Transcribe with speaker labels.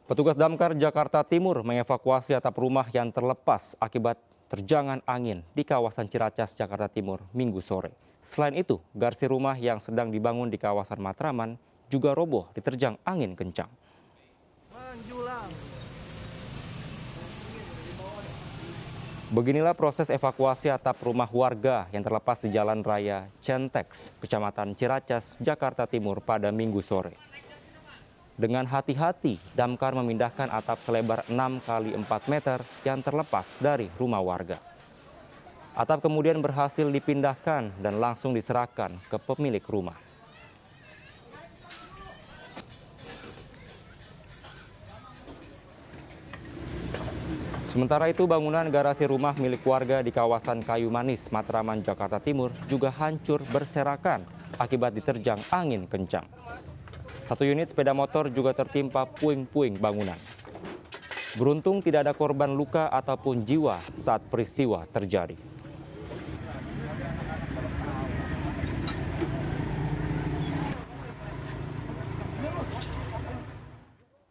Speaker 1: Petugas Damkar Jakarta Timur mengevakuasi atap rumah yang terlepas akibat terjangan angin di kawasan Ciracas, Jakarta Timur, Minggu sore. Selain itu, garsi rumah yang sedang dibangun di kawasan Matraman juga roboh diterjang angin kencang. Beginilah proses evakuasi atap rumah warga yang terlepas di Jalan Raya Centeks, Kecamatan Ciracas, Jakarta Timur pada Minggu sore. Dengan hati-hati, damkar memindahkan atap selebar 6 kali 4 meter yang terlepas dari rumah warga. Atap kemudian berhasil dipindahkan dan langsung diserahkan ke pemilik rumah. Sementara itu, bangunan garasi rumah milik warga di kawasan Kayu Manis, Matraman, Jakarta Timur juga hancur berserakan akibat diterjang angin kencang. Satu unit sepeda motor juga tertimpa puing-puing bangunan. Beruntung tidak ada korban luka ataupun jiwa saat peristiwa terjadi.